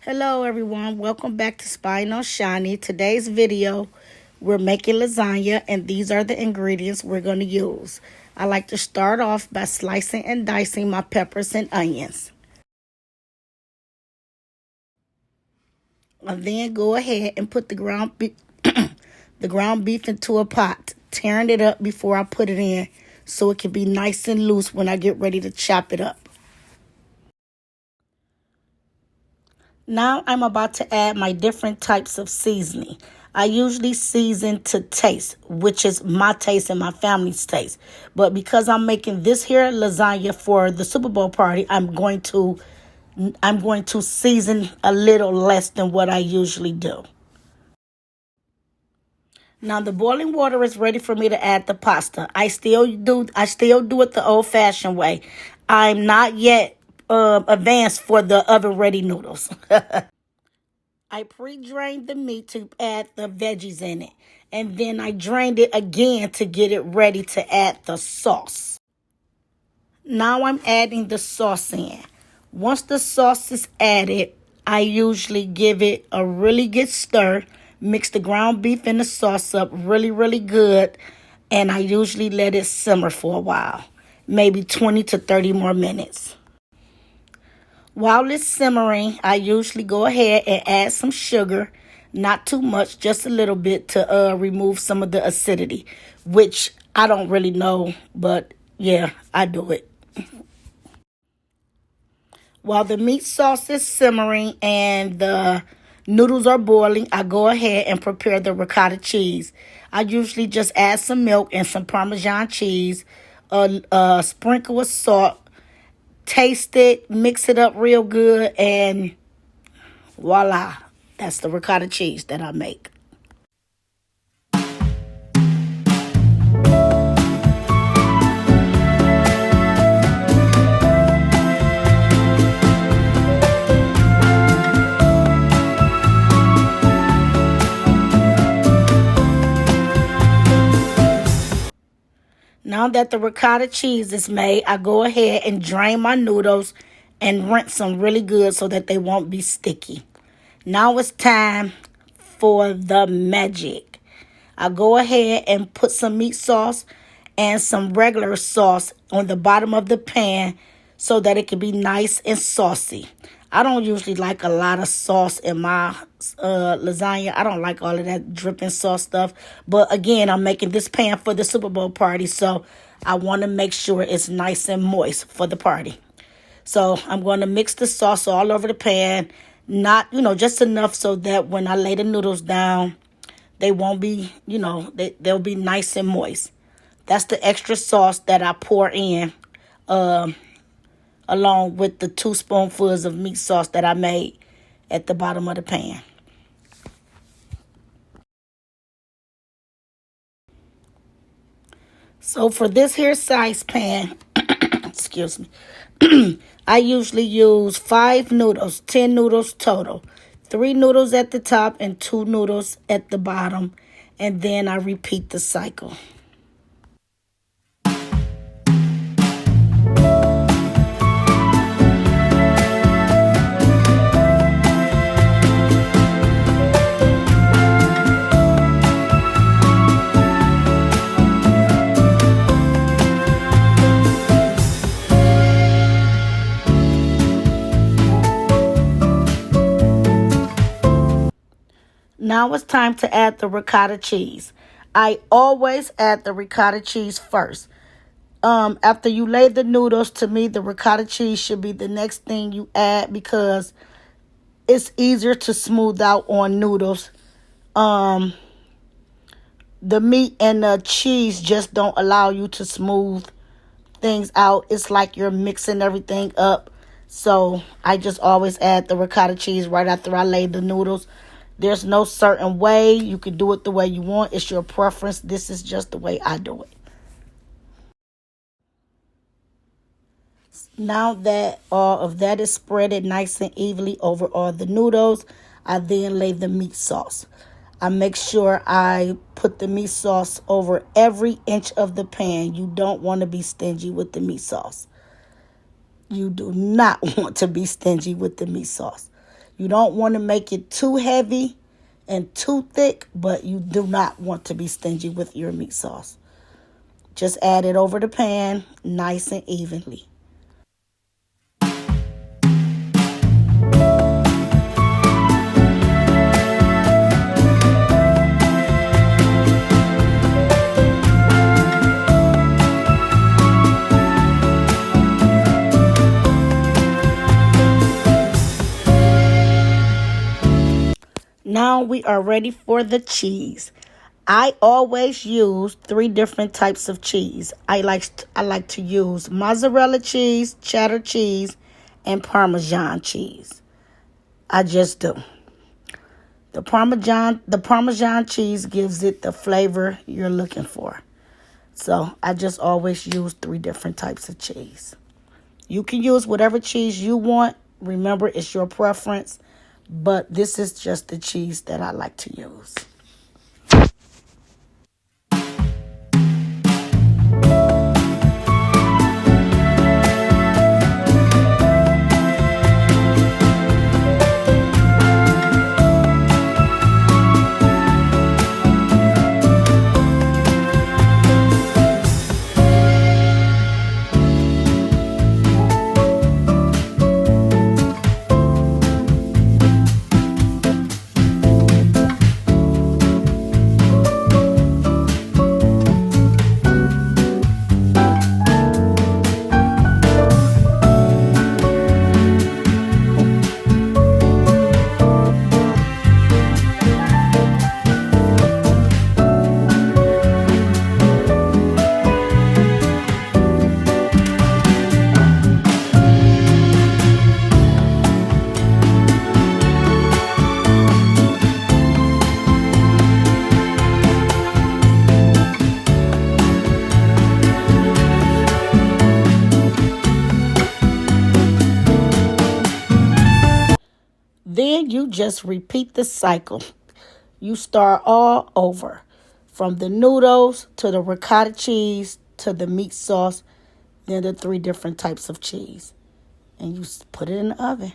Hello everyone, welcome back to Spine on Shiny. Today's video, we're making lasagna and these are the ingredients we're going to use. I like to start off by slicing and dicing my peppers and onions. And then go ahead and put the ground beef into a pot, tearing it up before I put it in so it can be nice and loose when I get ready to chop it up. Now I'm about to add my different types of seasoning. I usually season to taste, which is my taste and my family's taste. But because I'm making this here lasagna for the Super Bowl party, I'm going to season a little less than what I usually do. Now the boiling water is ready for me to add the pasta. I still do it the old-fashioned way. I'm not yet advanced for the oven-ready noodles. I pre-drained the meat to add the veggies in it. And then I drained it again to get it ready to add the sauce. Now I'm adding the sauce in. Once the sauce is added, I usually give it a really good stir. Mix the ground beef and the sauce up really good. And I usually let it simmer for a while. Maybe 20 to 30 more minutes. While it's simmering, I usually go ahead and add some sugar. Not too much, just a little bit to remove some of the acidity. Which I don't really know, but yeah, I do it. While the meat sauce is simmering and the noodles are boiling, I go ahead and prepare the ricotta cheese. I usually just add some milk and some Parmesan cheese, a sprinkle of salt, taste it, mix it up real good, and voila, that's the ricotta cheese that I make. Now that the ricotta cheese is made, I go ahead and drain my noodles and rinse them really good so that they won't be sticky. Now it's time for the magic. I go ahead and put some meat sauce and some regular sauce on the bottom of the pan so that it can be nice and saucy. I don't usually like a lot of sauce in my lasagna. I don't like all of that dripping sauce stuff. But again, I'm making this pan for the Super Bowl party, so I want to make sure it's nice and moist for the party. So I'm going to mix the sauce all over the pan. Not, just enough so that when I lay the noodles down, they won't be, they'll be nice and moist. That's the extra sauce that I pour in along with the 2 spoonfuls of meat sauce that I made at the bottom of the pan. So for this here size pan, excuse me, I usually use 5 noodles, 10 noodles total. 3 noodles at the top and 2 noodles at the bottom. And then I repeat the cycle. Now it's time to add the ricotta cheese. I always add the ricotta cheese first. After you lay the noodles, to me, the ricotta cheese should be the next thing you add because it's easier to smooth out on noodles. The meat and the cheese just don't allow you to smooth things out. It's like you're mixing everything up. So I just always add the ricotta cheese right after I lay the noodles. There's no certain way. You can do it the way you want. It's your preference. This is just the way I do it. Now that all of that is spreaded nice and evenly over all the noodles, I then lay the meat sauce. I make sure I put the meat sauce over every inch of the pan. You don't want to be stingy with the meat sauce. You do not want to be stingy with the meat sauce. You don't want to make it too heavy and too thick, but you do not want to be stingy with your meat sauce. Just add it over the pan nice and evenly. Now we are ready for the cheese. I always use three different types of cheese. I like to use mozzarella cheese, cheddar cheese, and Parmesan cheese. I just do. The Parmesan cheese gives it the flavor you're looking for. So I just always use three different types of cheese. You can use whatever cheese you want. Remember, it's your preference, but this is just the cheese that I like to use. Then you just repeat the cycle. You start all over from the noodles to the ricotta cheese to the meat sauce, then the three different types of cheese. And you put it in the oven.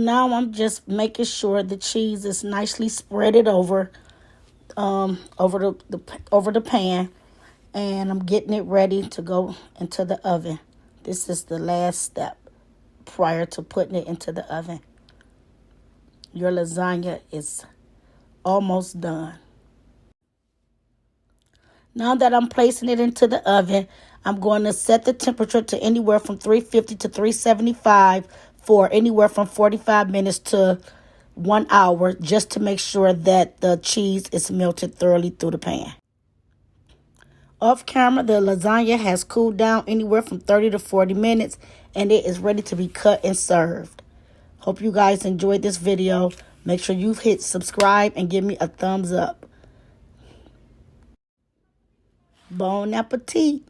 now I'm just making sure the cheese is nicely spreaded over the pan, and I'm getting it ready to go into the oven. This is the last step prior to putting it into the oven. Your lasagna is almost done. Now that I'm placing it into the oven, I'm going to set the temperature to anywhere from 350 to 375 for anywhere from 45 minutes to 1 hour, just to make sure that the cheese is melted thoroughly through the pan. Off camera, the lasagna has cooled down anywhere from 30 to 40 minutes, and it is ready to be cut and served. Hope you guys enjoyed this video. Make sure you hit subscribe and give me a thumbs up. Bon appetit.